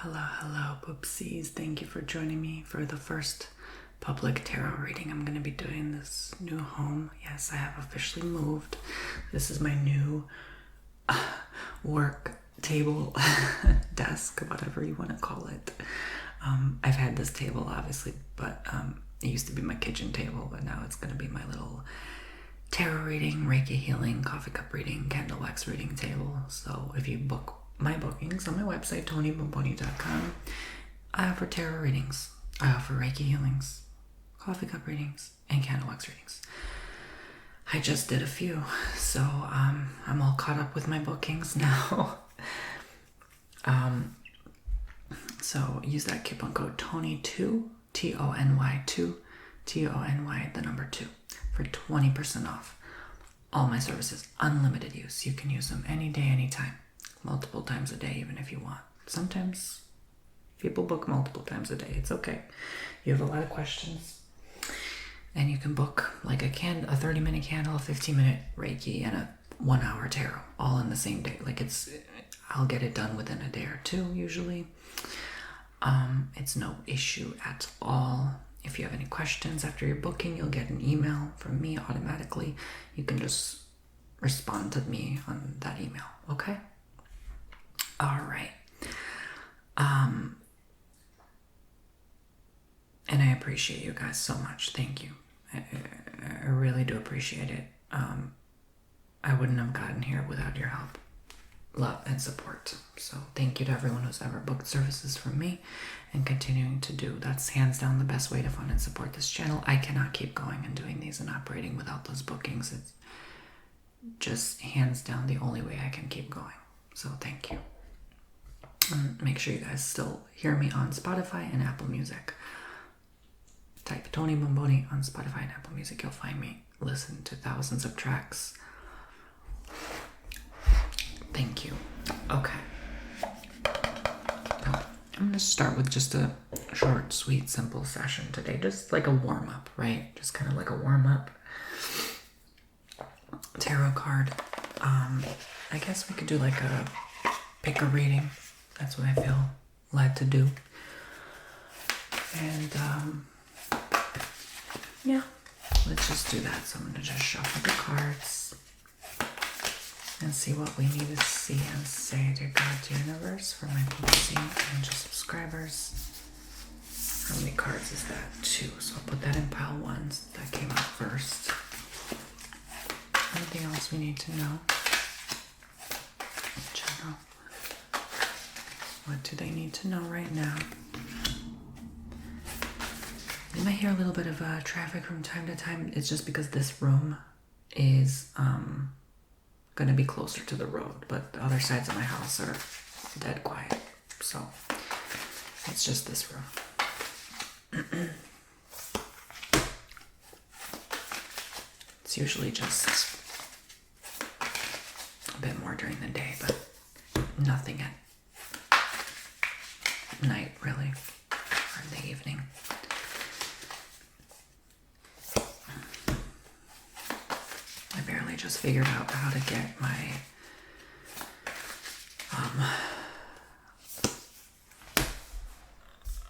Hello, poopsies. Thank you for joining me for the first public tarot reading. I'm going to be doing this new home. Yes, I have officially moved. This is my new work table, desk, whatever you want to call it. I've had this table, obviously, but it used to be my kitchen table, but now it's going to be my little tarot reading, Reiki healing, coffee cup reading, candle wax reading table. So if you book my bookings on my website, TonyBomboni.com, I offer tarot readings. I offer Reiki healings, coffee cup readings, and candle wax readings. I just did a few, so I'm all caught up with my bookings now. So use that coupon code TONY2, TONY2, TONY, the number 2, for 20% off all my services. Unlimited use. You can use them any day, anytime. Multiple times a day, even if you want. Sometimes people book multiple times a day. It's okay. You have a lot of questions. And you can book like a 30-minute candle, a 15-minute Reiki, and a 1-hour tarot all in the same day. I'll get it done within a day or two usually. It's no issue at all. If you have any questions after your booking, you'll get an email from me automatically. You can just respond to me on that email, okay? All right. And I appreciate you guys so much. Thank you. I really do appreciate it. I wouldn't have gotten here without your help, love, and support. So thank you to everyone who's ever booked services from me and continuing to do. That's hands down the best way to fund and support this channel. I cannot keep going and doing these and operating without those bookings. It's just hands down the only way I can keep going. So thank you. And make sure you guys still hear me on Spotify and Apple Music. Type Tony Bomboni on Spotify and Apple Music. You'll find me. Listen to thousands of tracks. Thank you. Okay. I'm going to start with just a short, sweet, simple session today. Just like a warm-up, right? Just kind of like a warm-up. Tarot card. I guess we could do like a pick a reading. That's what I feel led to do. And yeah, let's just do that. So I'm going to just shuffle the cards and see what we need to see and say to God, to universe, for my Bomboni Angel subscribers. How many cards is that? 2. So I'll put that in pile 1. That came out first. Anything else we need to know? In general. What do they need to know right now? You might hear a little bit of traffic from time to time. It's just because this room is going to be closer to the road, but the other sides of my house are dead quiet. So it's just this room. It's usually just a bit more during the day, but nothing at night, really, or in the evening. I barely just figured out how to get my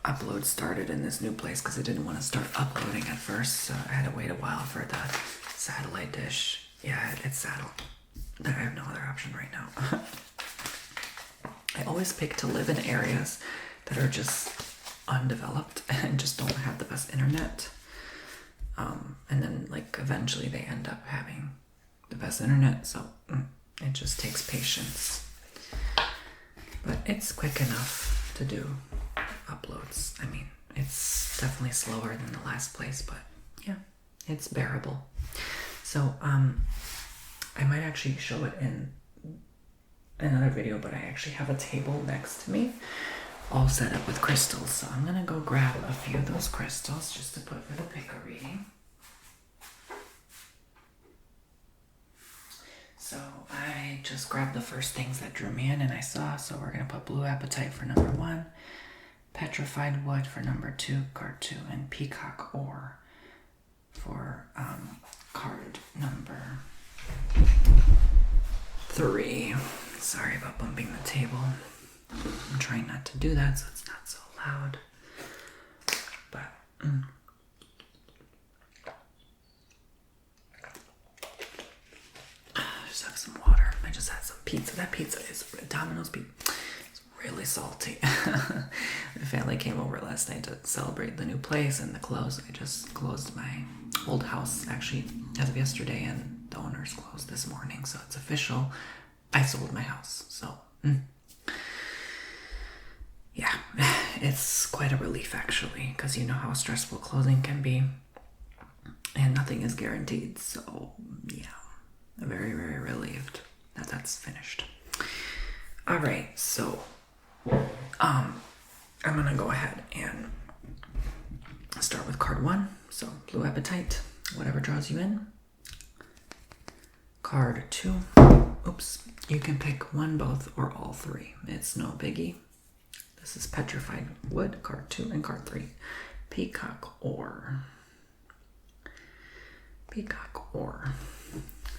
upload started in this new place because I didn't want to start uploading at first, so I had to wait a while for the satellite dish. Yeah, it's saddle. I have no other option right now. I always pick to live in areas that are just undeveloped and just don't have the best internet. And then eventually they end up having the best internet, so it just takes patience. But it's quick enough to do uploads. I mean, it's definitely slower than the last place, but yeah, it's bearable. So I might actually show it in another video, but I actually have a table next to me all set up with crystals. So I'm gonna go grab a few of those crystals just to put for the picker reading. So I just grabbed the first things that drew me in and I saw. So we're gonna put blue apatite for number 1, petrified wood for number 2, card 2, and peacock ore for card number 3. Sorry about bumping the table. I'm trying not to do that so it's not so loud. But just have some water. I just had some pizza. That pizza is Domino's pizza. It's really salty. The family came over last night to celebrate the new place and the close. I just closed my old house actually as of yesterday, and the owners closed this morning, so it's official. I sold my house. So yeah, it's quite a relief actually, because you know how stressful closing can be, and nothing is guaranteed. So yeah, I'm very, very relieved that that's finished. All right, so I'm gonna go ahead and start with card 1. So blue appetite, whatever draws you in. Card 2. Oops, you can pick one, both, or all 3. It's no biggie. This is petrified wood, card 2, and card 3. Peacock or.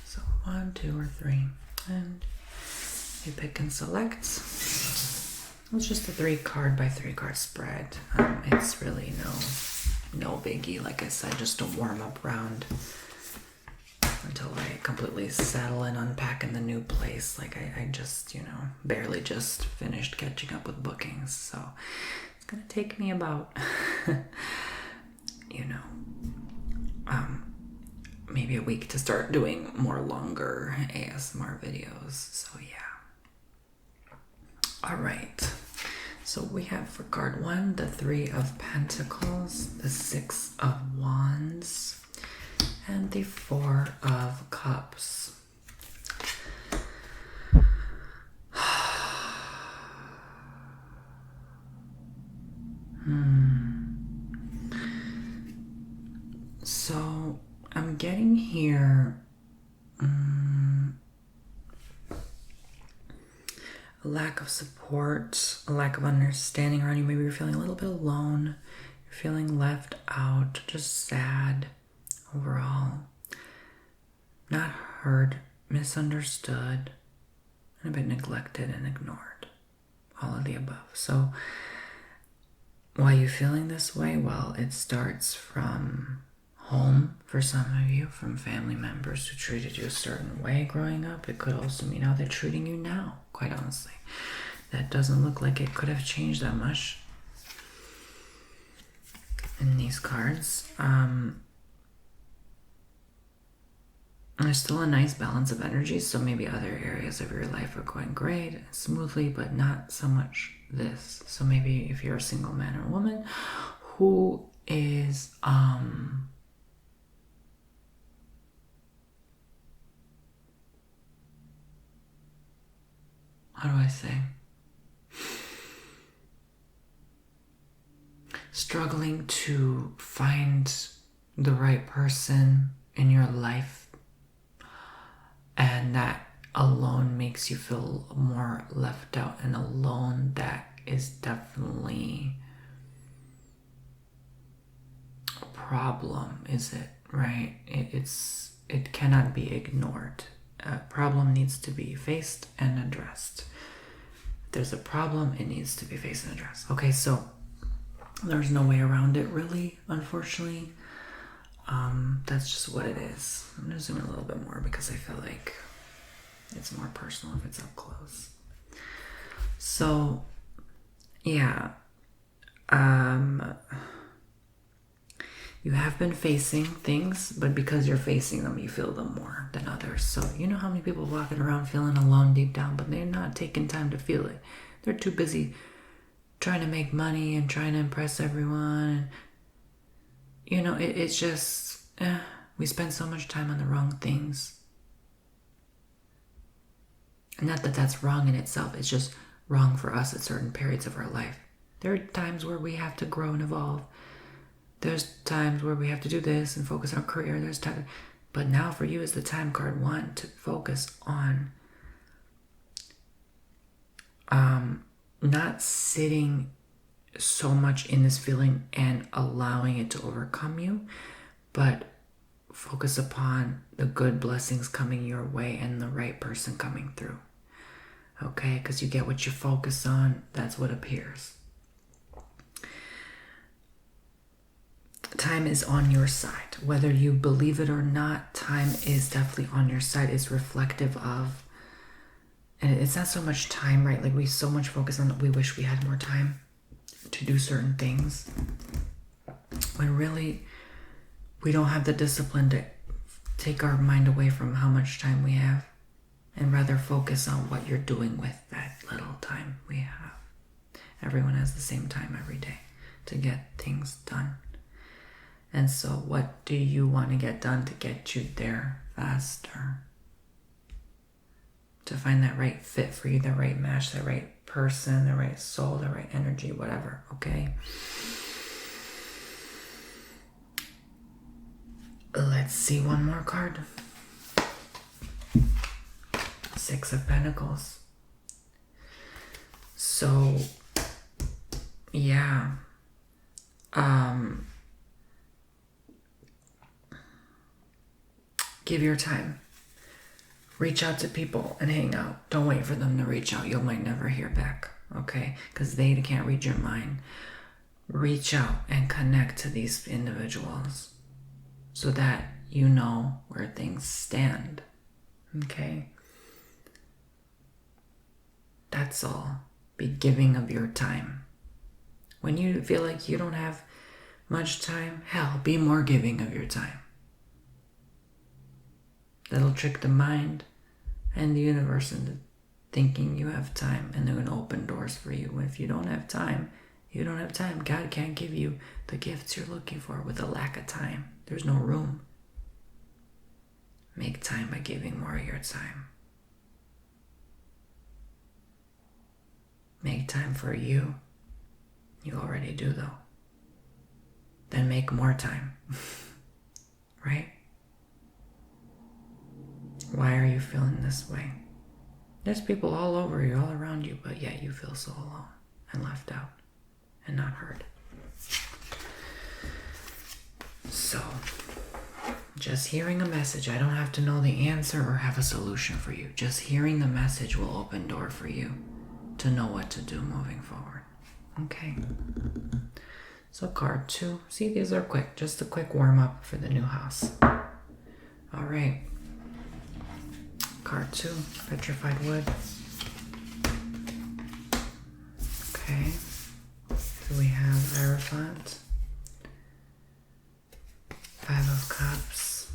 So 1, 2, or 3, and you pick and select. It's just a 3 card by 3 card spread. It's really no biggie. Like I said, just a warm up round until I completely settle and unpack in the new place. Like I just, barely just finished catching up with bookings. So it's gonna take me about, maybe a week to start doing more longer ASMR videos. So yeah. All right. So we have for card 1, the 3 of Pentacles, the 6 of Wands, and the 4 of Cups. So I'm getting here a lack of support, a lack of understanding around you. Maybe you're feeling a little bit alone, you're feeling left out, just sad overall, not heard, misunderstood, and a bit neglected and ignored. All of the above. So why are you feeling this way? Well, it starts from home for some of you, from family members who treated you a certain way growing up. It could also mean how they're treating you now, quite honestly. That doesn't look like it could have changed that much in these cards. There's still a nice balance of energy, so maybe other areas of your life are going great, smoothly, but not so much this. So maybe if you're a single man or woman who is how do I say? Struggling to find the right person in your life, and that alone makes you feel more left out and alone. That is definitely a problem, is it? Right? It cannot be ignored. A problem needs to be faced and addressed. If there's a problem, it needs to be faced and addressed. Okay, so there's no way around it, really, unfortunately. That's just what it is. I'm gonna zoom in a little bit more because I feel like it's more personal if it's up close. So, yeah. You have been facing things, but because you're facing them, you feel them more than others. So you know how many people walking around feeling alone deep down, but they're not taking time to feel it. They're too busy trying to make money and trying to impress everyone. It's just, we spend so much time on the wrong things. Not that that's wrong in itself, it's just wrong for us at certain periods of our life. There are times where we have to grow and evolve. There's times where we have to do this and focus on our career. There's time, but now for you is the time, card 1, to focus on not sitting so much in this feeling and allowing it to overcome you, but focus upon the good blessings coming your way and the right person coming through. Okay, because you get what you focus on, that's what appears. Time is on your side. Whether you believe it or not, time is definitely on your side. It's reflective of, and it's not so much time, right? Like we so much focus on, we wish we had more time to do certain things, when really we don't have the discipline to take our mind away from how much time we have and rather focus on what you're doing with that little time we have. Everyone has the same time every day to get things done. And so what do you want to get done to get you there faster? To find that right fit for you, the right match, the right person, the right soul, the right energy, whatever, okay? Let's see one more card. Six of Pentacles. So, yeah. Give your time. Reach out to people and hang out. Don't wait for them to reach out. You might never hear back, okay? Because they can't read your mind. Reach out and connect to these individuals so that you know where things stand, okay? That's all. Be giving of your time. When you feel like you don't have much time, hell, be more giving of your time. That'll trick the mind and the universe into thinking you have time, and they're going to open doors for you. If you don't have time, you don't have time. God can't give you the gifts you're looking for with a lack of time. There's no room. Make time by giving more of your time. Make time for you. You already do, though. Then make more time. Right? Why are you feeling this way? There's people all over you, all around you, but yet you feel so alone and left out and not heard. So, just hearing a message, I don't have to know the answer or have a solution for you. Just hearing the message will open door for you to know what to do moving forward. Okay. So card 2. See, these are quick. Just a quick warm up for the new house. All right. Card 2, petrified wood. Okay. So we have Hierophant, 5 of Cups,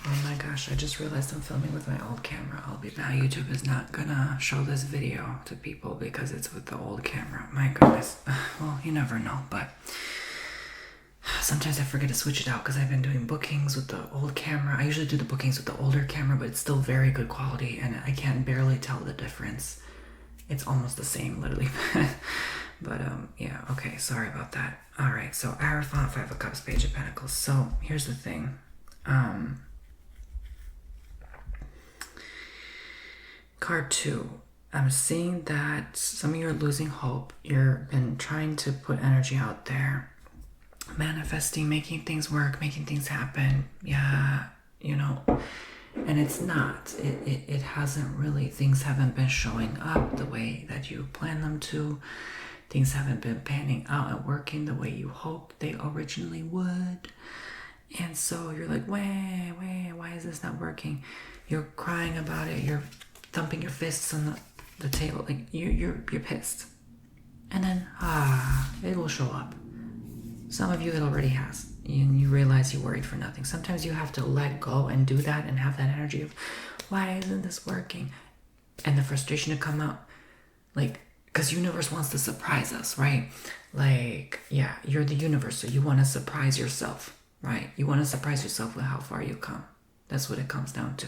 oh my gosh, I just realized I'm filming with my old camera. Now YouTube is not gonna show this video to people because it's with the old camera. My goodness. Well, you never know, but sometimes I forget to switch it out because I've been doing bookings with the old camera. I usually do the bookings with the older camera, but it's still very good quality and I can barely tell the difference. It's almost the same, literally. But yeah, okay, sorry about that. All right, so Hierophant, 5 of Cups, Page of Pentacles. So here's the thing. Card 2. I'm seeing that some of you are losing hope. You've been trying to put energy out there, manifesting, making things work, making things happen. Yeah, you know, and it's not. It hasn't really, things haven't been showing up the way that you planned them to. Things haven't been panning out and working the way you hoped they originally would. And so you're like, why is this not working? You're crying about it. You're thumping your fists on the table. Like you're pissed. And then, it will show up. Some of you it already has. And you realize you worried for nothing. Sometimes you have to let go and do that and have that energy of, why isn't this working? And the frustration to come out. Like, because universe wants to surprise us, right? Like, yeah, you're the universe, so you want to surprise yourself, right? You want to surprise yourself with how far you come. That's what it comes down to.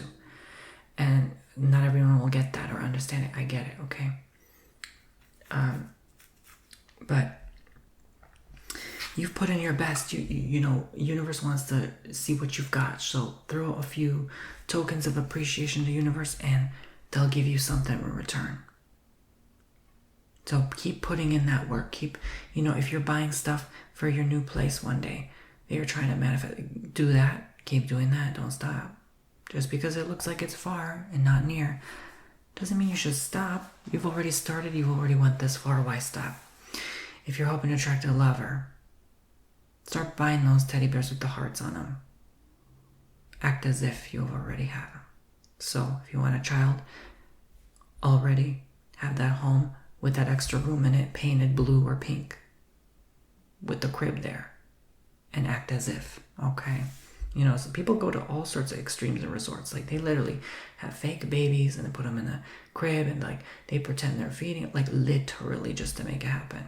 And not everyone will get that or understand it. I get it, okay? But you've put in your best. You know, universe wants to see what you've got. So throw a few tokens of appreciation to the universe and they'll give you something in return. So keep putting in that work. Keep, you know, if you're buying stuff for your new place one day that you're trying to manifest, do that. Keep doing that. Don't stop. Just because it looks like it's far and not near doesn't mean you should stop. You've already started, you've already went this far, why stop? If you're hoping to attract a lover, start buying those teddy bears with the hearts on them. Act as if you already have them. So if you want a child, already have that home with that extra room in it, painted blue or pink, with the crib there, and act as if, okay? You know, so people go to all sorts of extremes and resorts. Like, they literally have fake babies and they put them in the crib and, like, they pretend they're feeding it, like, literally just to make it happen.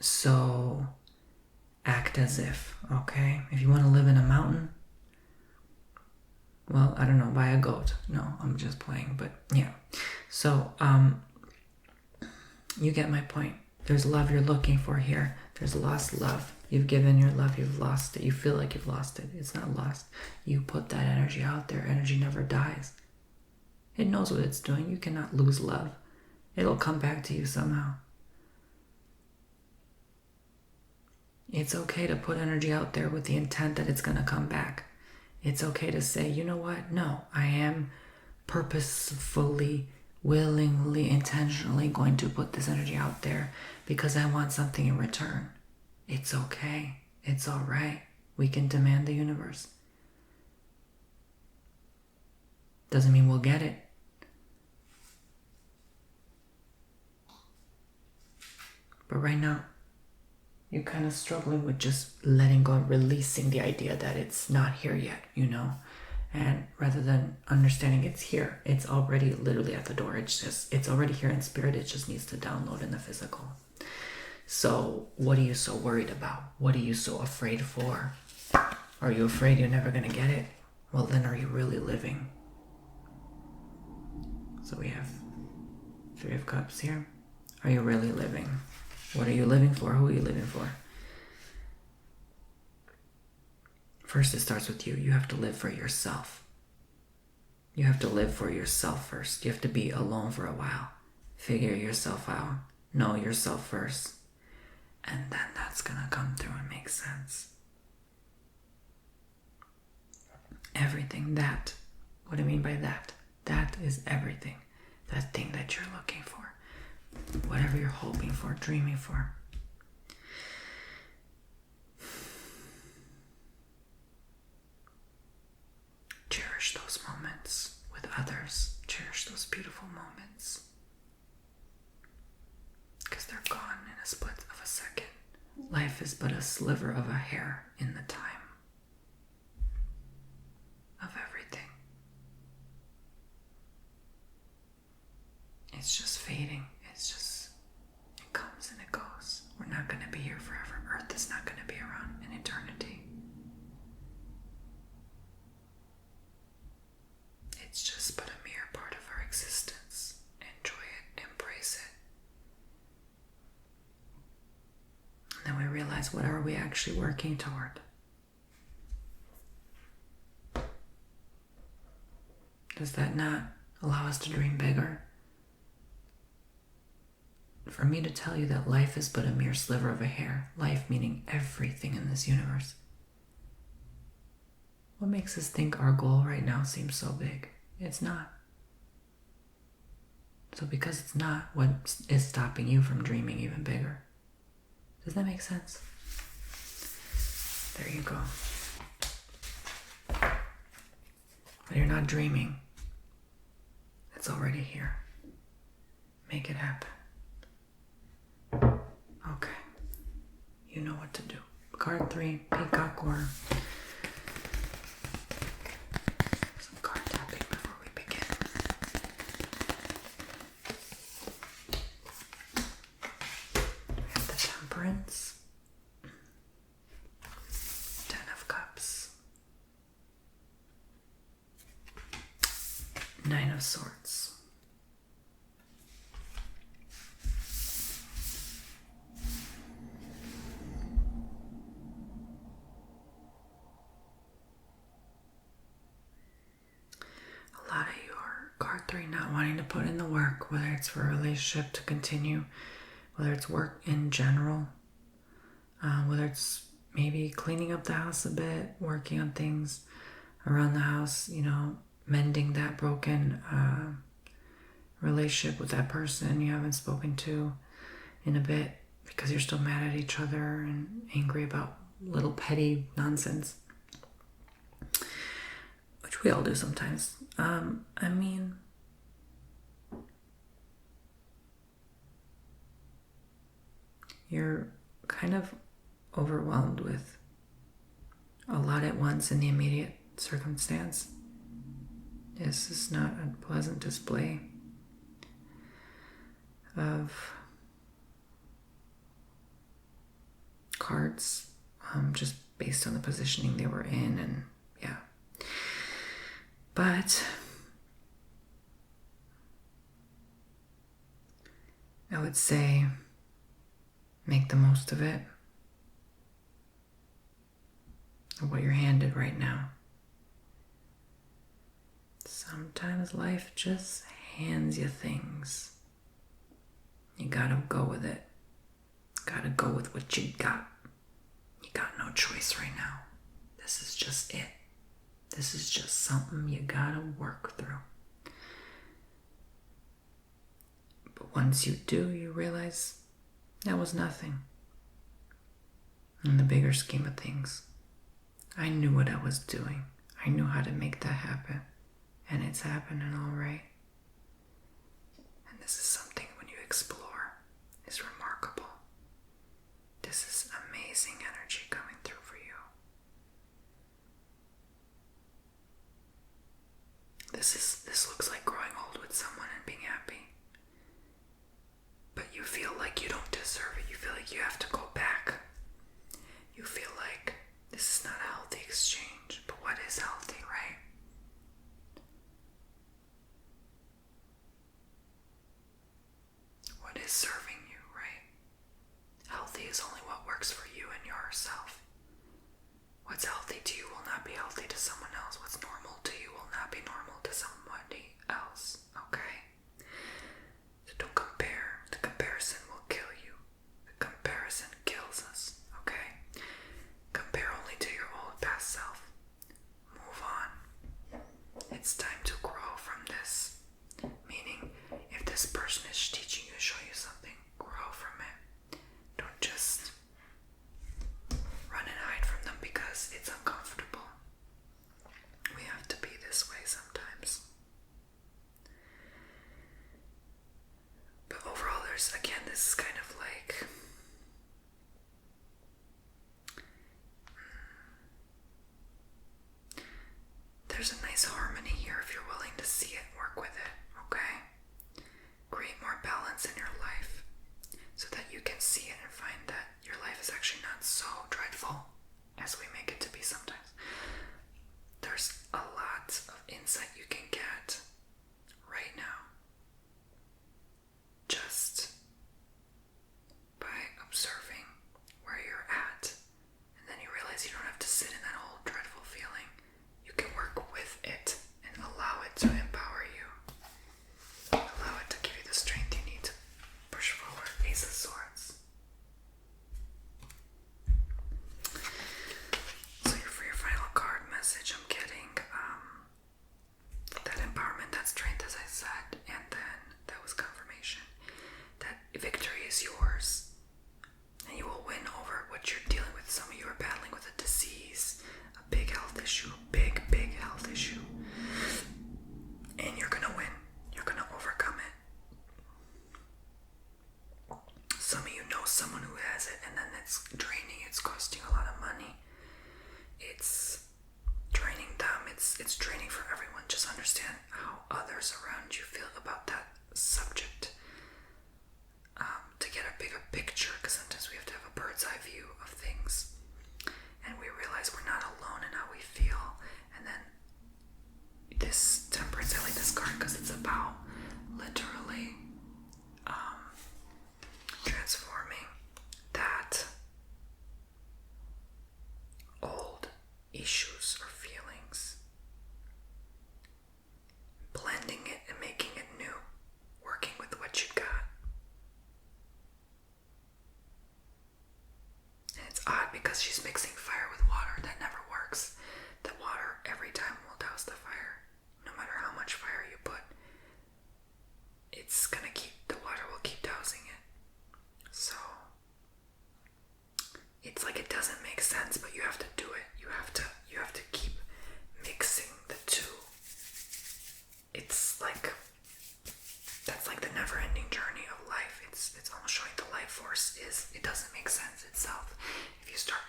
So act as if, okay? If you want to live in a mountain, well, I don't know, buy a goat. No, I'm just playing, but yeah. So, you get my point. There's love you're looking for here. There's lost love. You've given your love, you've lost it. You feel like you've lost it. It's not lost. You put that energy out there. Energy never dies. It knows what it's doing. You cannot lose love. It'll come back to you somehow. It's okay to put energy out there with the intent that it's going to come back. It's okay to say, you know what? No, I am purposefully, willingly, intentionally going to put this energy out there because I want something in return. It's okay. It's all right. We can demand the universe. Doesn't mean we'll get it. But right now, you're kind of struggling with just letting go and releasing the idea that it's not here yet, you know? And rather than understanding it's here, it's already literally at the door. It's already here in spirit. It just needs to download in the physical. So what are you so worried about? What are you so afraid for? Are you afraid you're never going to get it? Well, then are you really living? So we have 3 of Cups here. Are you really living? What are you living for? Who are you living for? First, it starts with you. You have to live for yourself. You have to live for yourself first. You have to be alone for a while. Figure yourself out. Know yourself first. And then that's going to come through and make sense. Everything that. What do I mean by that? That is everything. That thing that you're looking for. Whatever you're hoping for, dreaming for. Cherish those moments with others. Cherish those beautiful moments. Because they're gone in a split of a second. Life is but a sliver of a hair in the time of everything. It's just fading. It comes and it goes. We're not going to be here forever. Earth is not going to be around in eternity. It's just but a mere part of our existence. Enjoy it. Embrace it. And then we realize, what are we actually working toward? Does that not allow us to dream bigger? For me to tell you that life is but a mere sliver of a hair, life meaning everything in this universe. What makes us think our goal right now seems so big? It's not. So because it's not, what is stopping you from dreaming even bigger? Does that make sense? There you go. But you're not dreaming. It's already here. Make it happen. Okay, you know what to do. Card 3, Peacock or some card tapping before we begin. We have the Temperance, 10 of Cups, 9 of Swords. Card 3, not wanting to put in the work, whether it's for a relationship to continue, whether it's work in general, Whether it's maybe cleaning up the house a bit, working on things around the house, mending that broken relationship with that person you haven't spoken to in a bit because you're still mad at each other and angry about little petty nonsense, which we all do sometimes. You're kind of overwhelmed with a lot at once in the immediate circumstance. This is not a pleasant display of cards, just based on the positioning they were in, and yeah. But I would say make the most of it, of what you're handed right now. Sometimes life just hands you things. You gotta go with it. Gotta go with what you got. You got no choice right now. This is just it. This is just something you gotta work through. But once you do, you realize that was nothing. In the bigger scheme of things, I knew what I was doing. I knew how to make that happen. And it's happening all right. And this is something, when you explore, is remarkable. This is amazing energy coming through for you. This looks like growing old with someone and being happy. But you feel like you don't deserve it. You feel like you have to go back. You feel like this is not a healthy exchange. But what is healthy, right? What is serving you, right? Healthy is only what works for you and yourself. What's healthy to you will not be healthy to someone else. What's normal to you will not be normal to somebody else, okay? So don't compare. The comparison will kill you. The comparison kills us, okay? Compare only to your old past self. Move on. It's time to grow from this. Meaning, if this person is teaching you, show you something, grow from it. Don't just run and hide from them because it's uncomfortable. We have to be this way sometimes. But overall, this is kind of like there's a nice harmony here if you're willing to see it, work with it, okay? Create more balance in your life so that you can see it and find that your life is actually not so dreadful as we make it to be sometimes. There's a lot of insight you can get right now just by observing where you're at, and then you realize you don't have to sit in that whole dreadful feeling. You can work with it and allow it to empower you. Allow it to give you the strength you need to push forward. Ace of Swords. So for your final card message, I'm getting that empowerment, that strength, as I said, and then that was confirmation that victory is yours, and you will win over what you're dealing with. Some of you are battling with a disease, a big health issue, big health issue, and you're gonna win. You're gonna overcome it. Some of you know someone who has it, and then it's draining. It's costing a lot of money. It's draining them. It's draining for everyone. Just understand how others around you feel about that subject, to get a bigger picture, because sometimes we have to have a bird's eye view of things, and we realize we're not alone in how we feel. And then this Temperance, I like this card because it's about literally transforming that old issues or feelings, blending it and making it new, working with because she's mixing fire with water. That never works. The water every time will douse the fire. No matter how much fire you put, the water will keep dousing it. So it's like it doesn't make sense, but you have to do it. You have to keep mixing the two. It's like, that's like the never-ending journey of life. It's almost showing the life force it doesn't make sense itself. If you start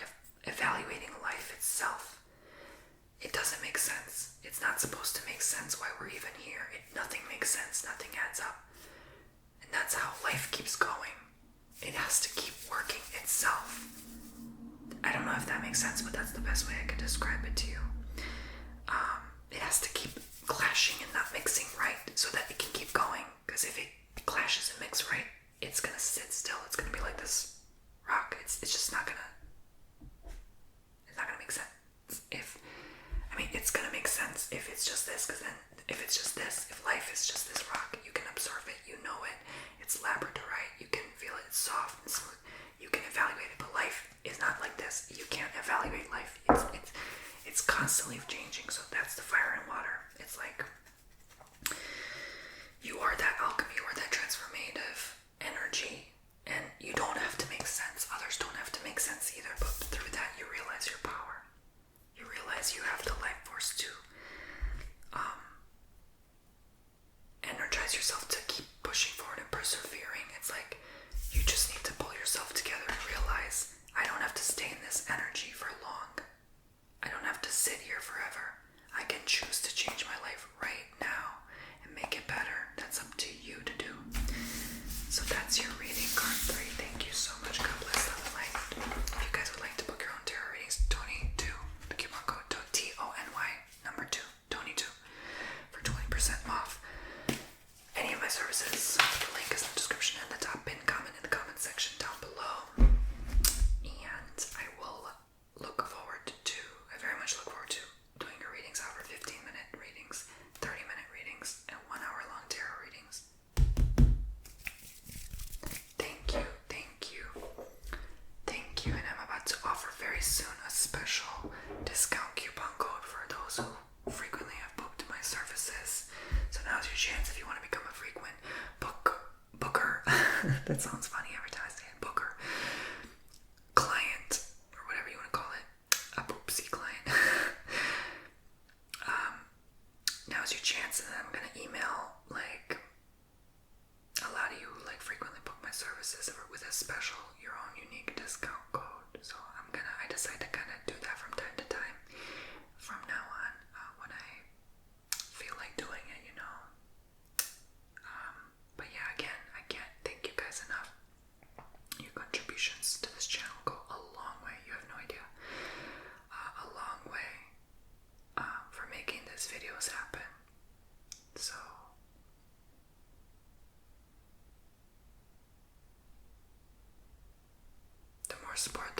evaluating life itself, it doesn't make sense. It's not supposed to make sense why we're even here. Nothing makes sense. Nothing adds up. And that's how life keeps going. It has to keep working itself. I don't know if that makes sense, but that's the best way I could describe it to you. It has to keep clashing and not mixing right so that it can keep going. Because if it clashes and mixes right, it's gonna sit still. It's gonna be like this rock. It's just not gonna make sense. It's gonna make sense if it's just this, because then if it's just this, if life is just this rock, you can observe it, you know it, it's labradorite, you can feel it, it's soft and smooth, you can evaluate it, but life is not like this. You can't evaluate life. It's constantly changing. So that's the fire and water. It's like you are that alchemy, you are that transformative energy, and you don't have to make sense. Others don't have to make sense either, but through that you realize your power. You realize you have the life force to energize yourself to keep pushing forward and persevering. It's like you just need to pull yourself together and realize, I don't have to stay in this energy for long. I don't have to sit here forever. I can choose to change my life right now and make it better. That's up to you to do. So that's your reading, card 3. Thank you so much. God bless them. If you guys would like to book your own tarot readings, Tony2, the coupon code TONY number 2, Tony2, for 20% off any of my services. The link is in the description and the top pinned comment in the comment section down below. And I very much look forward to doing your readings, however, 15-minute readings, 30-minute readings, and 1-hour-long tarot readings. Thank you, and I'm about to offer very soon a special discount coupon code for those who frequently have booked my services. So now's your chance if you want to become a frequent booker. That sounds funny every time I say it. Booker, client, or whatever you want to call it. A poopsie client. Now's your chance, and then I'm gonna email a lot of you who frequently book my services with a special, your own unique discount code. So I decide to kind of do that from time to time from now on, when I feel like doing it, but yeah, again, I can't thank you guys enough. Your contributions to this channel go a long way. You have no idea. A long way for making these videos happen. So the more support,